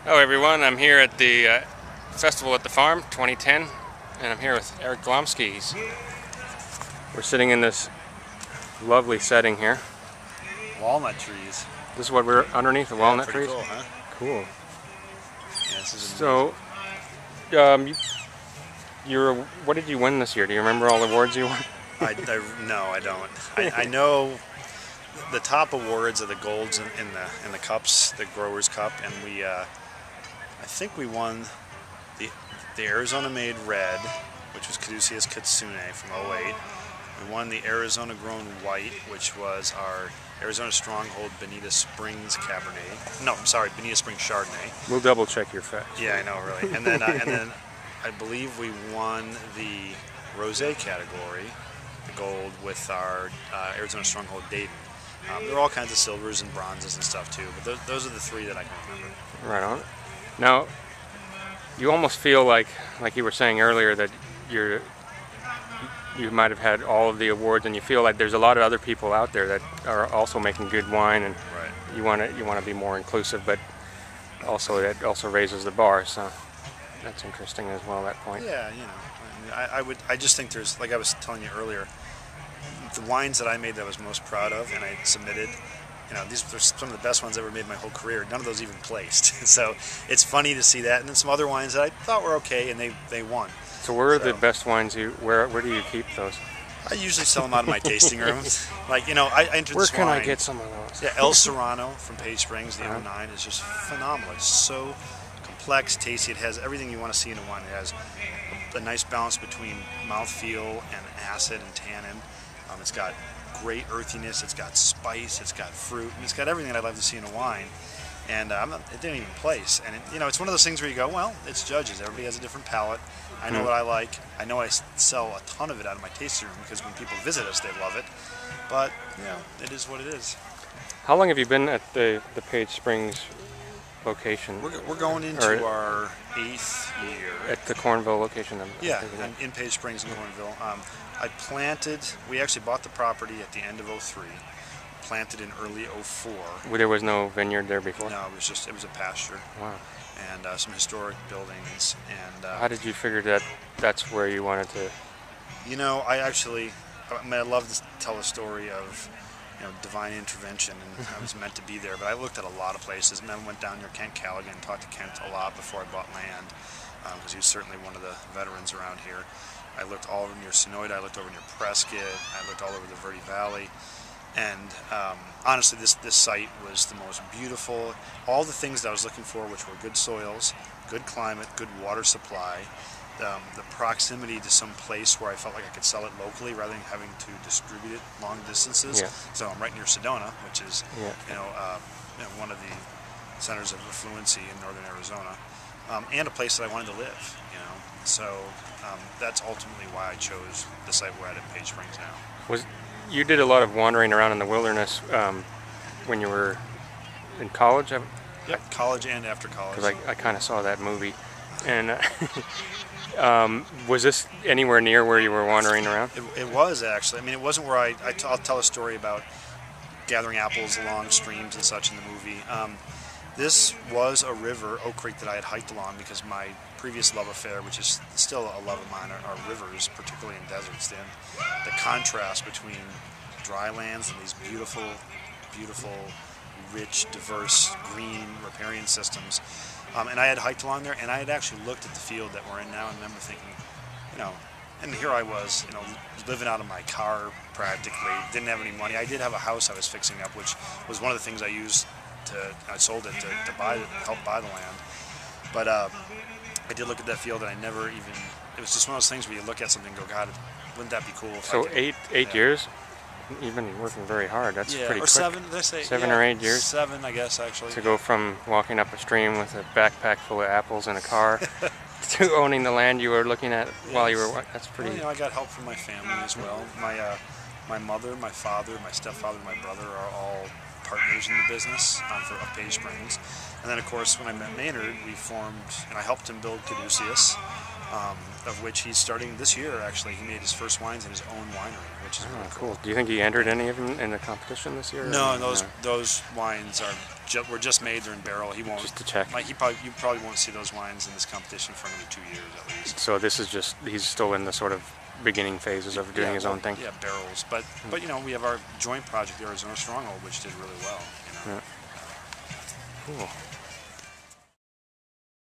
Hello everyone, I'm here at the Festival at the Farm 2010 and I'm here with Eric Glomski. We're sitting in this lovely setting here. Walnut trees. This is what we're underneath, the walnut pretty trees? Cool, huh? Cool. Yeah, this is so, what did you win this year? Do you remember all the awards you won? No, I don't. I know the top awards are the golds in the cups, the Growers Cup, and we I think we won the Arizona Made Red, which was Caduceus Kitsune from '08. We won the Arizona Grown White, which was our Arizona Stronghold Bonita Springs Cabernet. No, I'm sorry, Bonita Springs Chardonnay. We'll double check your facts. Yeah, I know, really. And then I believe we won the Rosé category, the gold, with our Arizona Stronghold Dayton. There were all kinds of silvers and bronzes and stuff too, but those are the three that I can remember. Right on. Now, you almost feel like you were saying earlier, that you might have had all of the awards, and you feel like there's a lot of other people out there that are also making good wine, and right. you want to be more inclusive, but also that also raises the bar. So that's interesting as well. That point. Yeah, you know, I just think there's, like I was telling you earlier, the wines that I made that I was most proud of, and I submitted. You know, these are some of the best ones I ever made in my whole career. None of those even placed. So it's funny to see that. And then some other wines that I thought were okay, and they won. So where are the best wines where do you keep those? I usually sell them out of my tasting rooms. Like, you know, I entered Where this can wine. I get some of those? Yeah, El Serrano from Page Springs, the 09, is just phenomenal. It's so complex, tasty. It has everything you want to see in a wine. It has a nice balance between mouthfeel and acid and tannin. It's got great earthiness, it's got spice, it's got fruit, and it's got everything that I'd love to see in a wine. And it didn't even place. And you know, it's one of those things where you go, well, it's judges. Everybody has a different palate. I know what I like. I know I sell a ton of it out of my tasting room because when people visit us, they love it. But you know, it is what it is. How long have you been at the Page Springs location? We're going into our 8th year. At the Cornville location? Yeah, in Page Springs in Cornville. We actually bought the property at the end of '03, planted in early '04. Well, there was no vineyard there before? No, it was a pasture. Wow. And some historic buildings. And how did you figure that that's where you wanted to? You know, I love to tell a story of, you know, divine intervention, and I was meant to be there. But I looked at a lot of places, and then went down near Kent Callaghan and talked to Kent a lot before I bought land, because he was certainly one of the veterans around here. I looked all over near Sonoyta, I looked over near Prescott, I looked all over the Verde Valley, and honestly, this site was the most beautiful. All the things that I was looking for, which were good soils, good climate, good water supply, the proximity to some place where I felt like I could sell it locally rather than having to distribute it long distances. Yeah. So I'm right near Sedona, which is one of the centers of affluency in northern Arizona, and a place that I wanted to live. You know, so that's ultimately why I chose the site we're at Page Springs now. You did a lot of wandering around in the wilderness when you were in college? Yep, college and after college. Because I kind of saw that movie. And was this anywhere near where you were wandering around? It was, actually. I mean, it wasn't where I'll tell a story about gathering apples along streams and such in the movie. This was a river, Oak Creek, that I had hiked along because my previous love affair, which is still a love of mine, are rivers, particularly in deserts. And the contrast between dry lands and these beautiful, beautiful, rich, diverse, green riparian systems. And I had hiked along there, and I had actually looked at the field that we're in now and remember thinking, you know, and here I was, you know, living out of my car practically, didn't have any money. I did have a house I was fixing up, which was one of the things I used I sold it to help buy the land. But I did look at that field, and I never even, it was just one of those things where you look at something and go, God, wouldn't that be cool if So eight years? You've been working very hard. That's pretty quick. 7, did I say? 7 or 8 years? 7, I guess, actually. To go from walking up a stream with a backpack full of apples in a car to owning the land you were looking at while you were, that's pretty... Well, you know, I got help from my family as well. My mother, my father, my stepfather, and my brother are all partners in the business of Page Springs. And then, of course, when I met Maynard, we formed, and I helped him build Caduceus. of which he's starting this year. Actually, he made his first wines in his own winery, which is really cool. Do you think he entered any of them in the competition this year? No, those wines were just made. They're in barrel. He won't. Just to check. You probably won't see those wines in this competition for another 2 years at least. So this is just, he's still in the sort of beginning phases of doing his own thing. Yeah, barrels. But you know, we have our joint project, the Arizona Stronghold, which did really well. You know? Yeah. Cool.